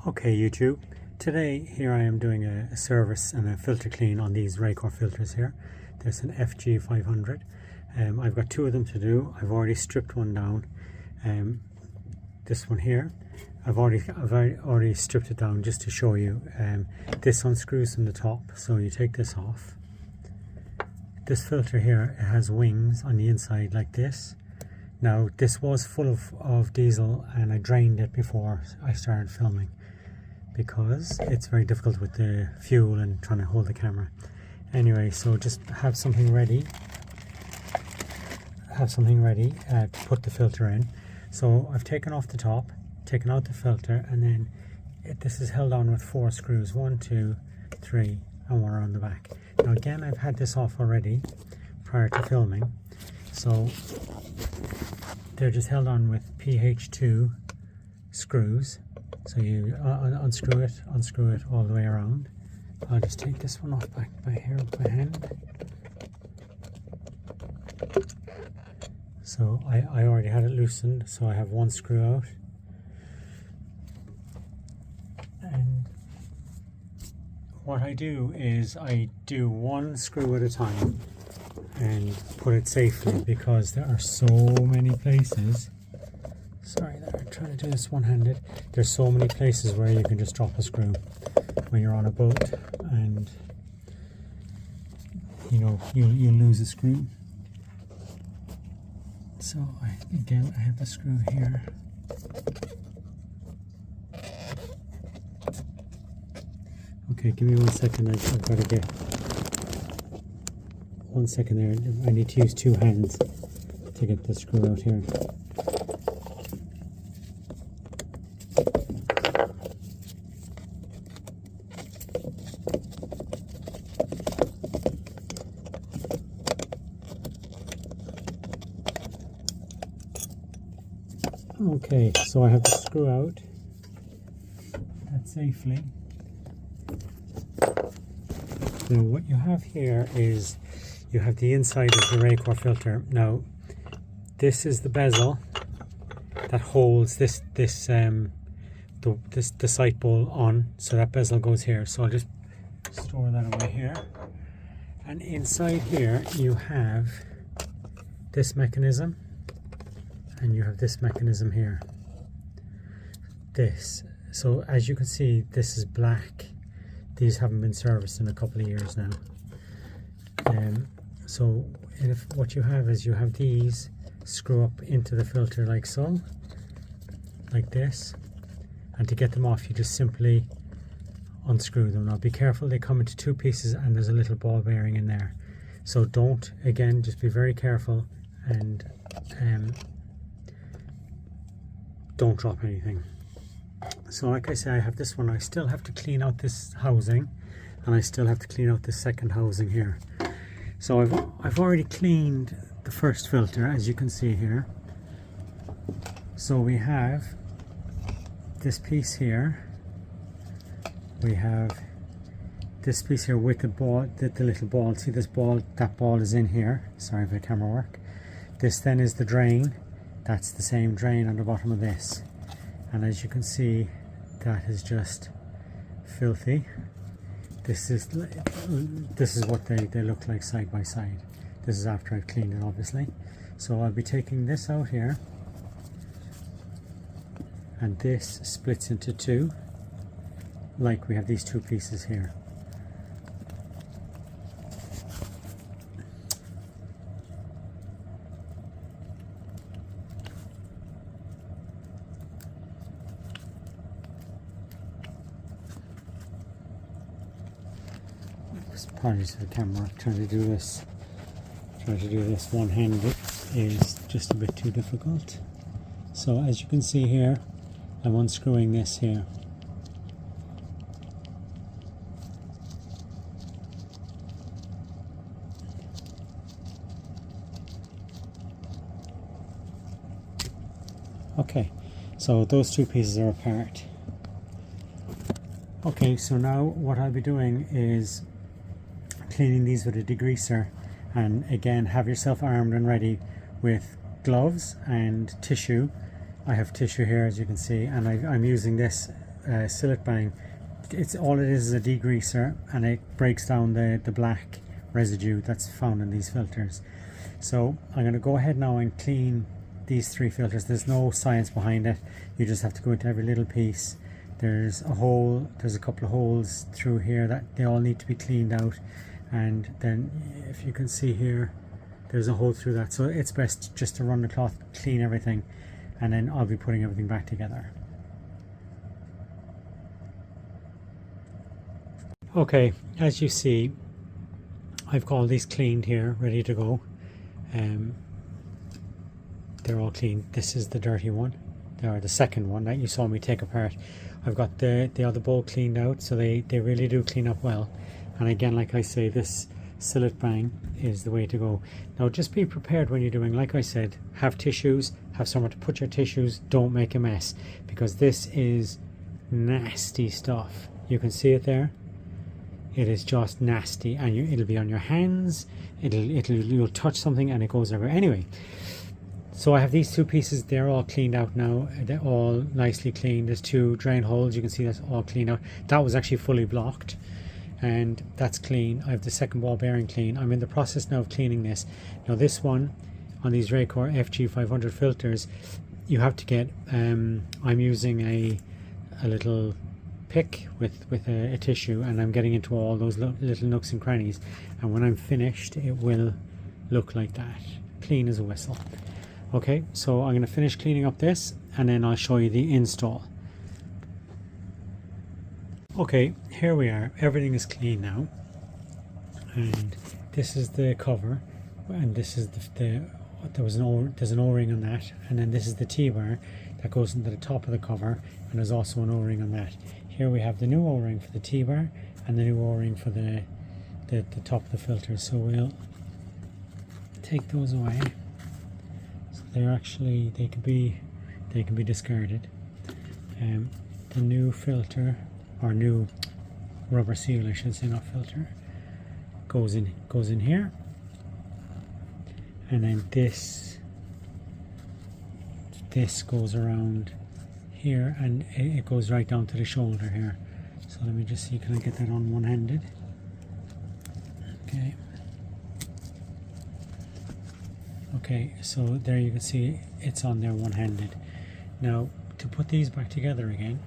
Okay YouTube, today here I am doing a service and a filter clean on these Racor filters here. There's an FG500. I've got two of them to do. I've already stripped one down. This one here, I've already stripped it down just to show you. This unscrews from the top, so you take this off. This filter here, it has wings on the inside like this. Now this was full of diesel and I drained it before I started filming, because it's very difficult with the fuel and trying to hold the camera. Anyway, so just have something ready to put the filter in. So I've taken off the top, taken out the filter, and then this is held on with 4 screws, 1, 2, 3, and 1 around the back. Now again, I've had this off already prior to filming, so they're just held on with PH2 screws. So you unscrew it all the way around. I'll just take this one off back by here with my hand. So I already had it loosened, so I have one screw out. And what I do is I do one screw at a time and put it safely, because there are so many places. Sorry, I'm trying to do this one-handed. There's so many places where you can just drop a screw when you're on a boat, and you know you lose a screw. So again, I have the screw here. Okay, give me 1 second. I've got to get 1 second there. I need to use 2 hands to get the screw out here. Okay, so I have the screw out that safely. Now what you have here is you have the inside of the Racor filter. Now this is the bezel that holds the sight bowl on, so that bezel goes here. So I'll just store that away here. And inside here you have this mechanism, and you have this mechanism here. So as you can see, this is black. These haven't been serviced in a couple of years now. So what you have is you have these screw up into the filter like so, like this, and to get them off you just simply unscrew them. Now be careful, they come into 2 pieces and there's a little ball bearing in there. So just be very careful and don't drop anything. So like I say, I have this one. I still have to clean out this housing, and I still have to clean out this second housing here. So I've already cleaned the first filter, as you can see here. So we have this piece here. We have this piece here with the ball, the little ball. See this ball? That ball is in here. Sorry for the camera work. This then is the drain. That's the same drain on the bottom of this, and as you can see, that is just filthy. This is what they look like side by side. This is after I've cleaned it, obviously. So I'll be taking this out here, and this splits into 2, like we have these 2 pieces here. Apologies for the camera. Trying to do this one-handed is just a bit too difficult. So as you can see here, I'm unscrewing this here. Okay, so those 2 pieces are apart. Okay, so now what I'll be doing is cleaning these with a degreaser, and again, have yourself armed and ready with gloves and tissue. I have tissue here, as you can see, and I'm using this Sillet Bang, it's all it is a degreaser, and it breaks down the black residue that's found in these filters. So I'm going to go ahead now and clean these 3 filters. There's no science behind it. You just have to go into every little piece. There's a couple of holes through here that they all need to be cleaned out, and then if you can see here, there's a hole through that. So it's best just to run the cloth, clean everything, and then I'll be putting everything back together. Okay, as you see, I've got all these cleaned here, ready to go. They're all clean. This is the dirty one, or the second one that you saw me take apart. I've got the other bowl cleaned out, so they really do clean up well. And again, like I say, this Sillet Bang is the way to go. Now just be prepared when you're doing, like I said, have tissues, have somewhere to put your tissues, don't make a mess, because this is nasty stuff. You can see it there. It is just nasty, and it'll be on your hands, you'll touch something and it goes everywhere. Anyway, so I have these 2 pieces, they're all cleaned out now, they're all nicely cleaned. There's 2 drain holes, you can see that's all cleaned out. That was actually fully blocked, and that's clean. I have the second ball bearing clean. I'm in the process now of cleaning this. Now this one, on these Racor FG500 filters, you have to get, I'm using a little pick with a tissue, and I'm getting into all those little nooks and crannies, and when I'm finished it will look like that, clean as a whistle. Okay, so I'm going to finish cleaning up this, and then I'll show you the install. Okay, here we are, everything is clean now, and this is the cover, and this is there's an O-ring on that, and then this is the T-bar that goes into the top of the cover, and there's also an O-ring on that. Here we have the new O-ring for the T-bar and the new O-ring for the top of the filter. So we'll take those away. So they're actually, they can be discarded. The new filter, or new rubber seal I should say, not filter, goes in here, and then this goes around here, and it goes right down to the shoulder here. So let me just see, can I get that on one-handed? Okay, so there you can see it's on there one-handed. Now to put these back together again,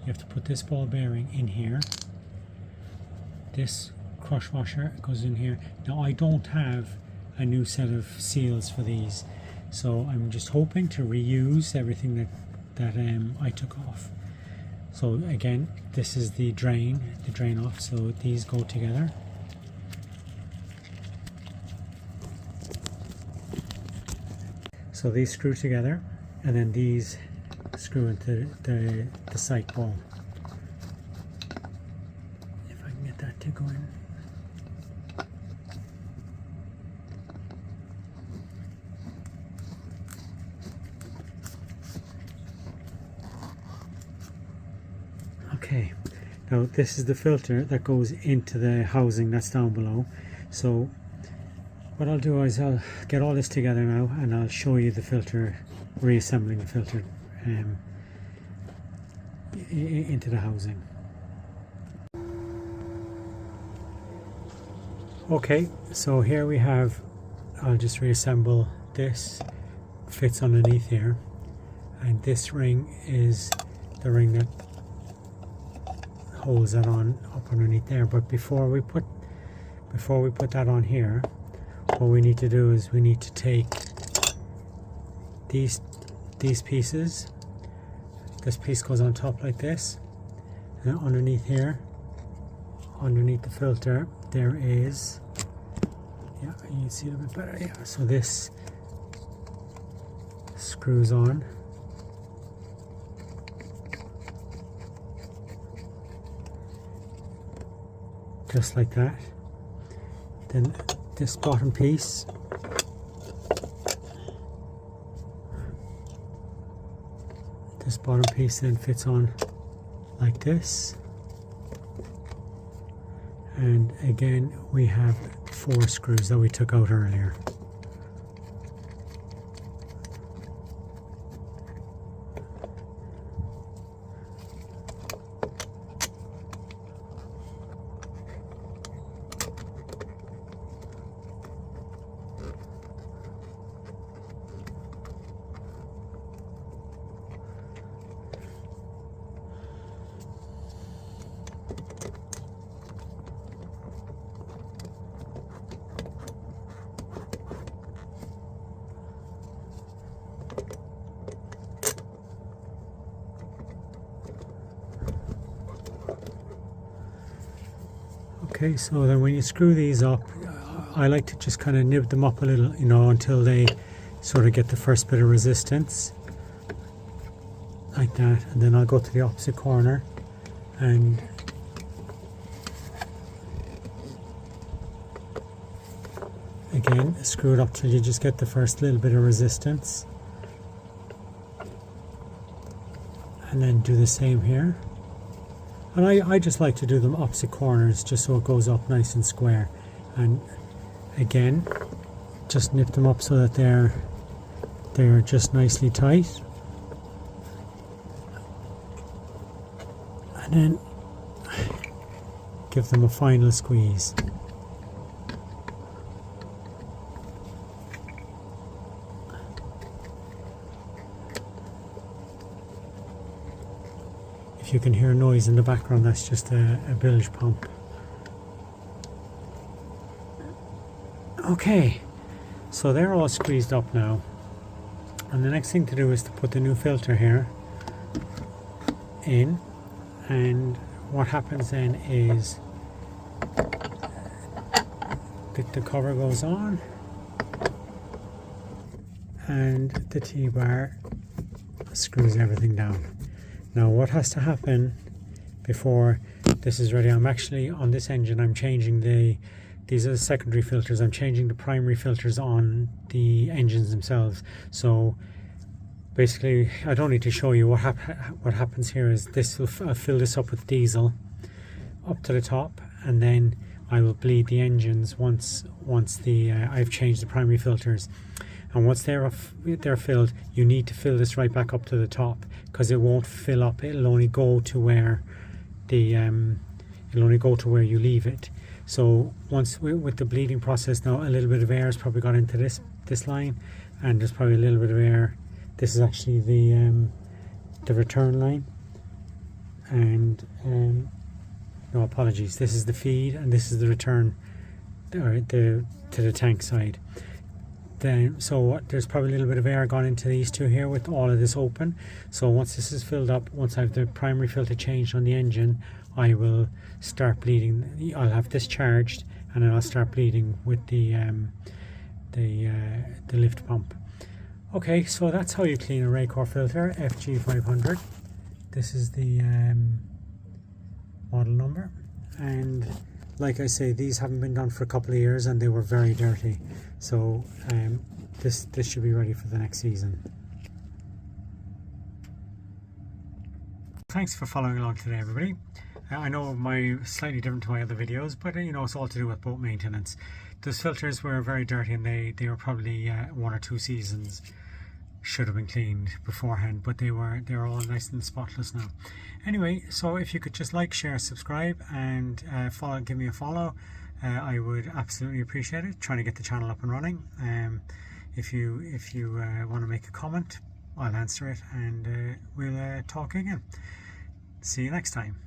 you have to put this ball bearing in here, this crush washer goes in here. Now I don't have a new set of seals for these, so I'm just hoping to reuse everything that I took off. So again, this is the drain off, so these go together. So these screw together, and then these screw into the sight ball. If I can get that to go in. Okay, now this is the filter that goes into the housing that's down below. So what I'll do is I'll get all this together now, and I'll show you the filter, reassembling the filter into the housing. Okay, so here we have, I'll just reassemble this, fits underneath here, and this ring is the ring that holds that on up underneath there. But before we put that on here, what we need to do is we need to take these pieces. This piece goes on top like this, and underneath here, underneath the filter, there is, yeah, you can see it a bit better, yeah. So this screws on. Just like that. Then this bottom piece then fits on like this, and again we have 4 screws that we took out earlier. Okay, so then when you screw these up, I like to just kind of nib them up a little, you know, until they sort of get the first bit of resistance, like that. And then I'll go to the opposite corner and again screw it up till you just get the first little bit of resistance, and then do the same here. And I just like to do them opposite corners just so it goes up nice and square. And again, just nip them up so that they're just nicely tight. And then give them a final squeeze. If you can hear noise in the background, that's just a bilge pump. Okay, so they're all squeezed up now, and the next thing to do is to put the new filter here in. And what happens then is the cover goes on and the T-bar screws everything down. Now what has to happen before this is ready, I'm actually on this engine, I'm changing these are the secondary filters, I'm changing the primary filters on the engines themselves. So basically I don't need to show you what happens here is this will fill this up with diesel up to the top, and then I will bleed the engines once I've changed the primary filters. And once they're filled, you need to fill this right back up to the top, because it won't fill up. It'll only go to where you leave it. So once with the bleeding process now, a little bit of air has probably got into this line, and there's probably a little bit of air. This is actually the return line, and no apologies. This is the feed, and this is the return, or to the tank side. Then so there's probably a little bit of air gone into these two here with all of this open. So once this is filled up, once I have the primary filter changed on the engine, I will start bleeding. I'll have this charged, and then I'll start bleeding with the lift pump. Okay, so that's how you clean a Racor filter, FG500. This is the model number, and like I say, these haven't been done for a couple of years and they were very dirty. So this should be ready for the next season. Thanks for following along today, everybody. I know my slightly different to my other videos, but you know, it's all to do with boat maintenance. Those filters were very dirty, and they were probably 1 or 2 seasons should have been cleaned beforehand, but they're all nice and spotless now. Anyway, so if you could just like, share, subscribe, and give me a follow, I would absolutely appreciate it. Trying to get the channel up and running. If you want to make a comment, I'll answer it, and we'll talk again. See you next time.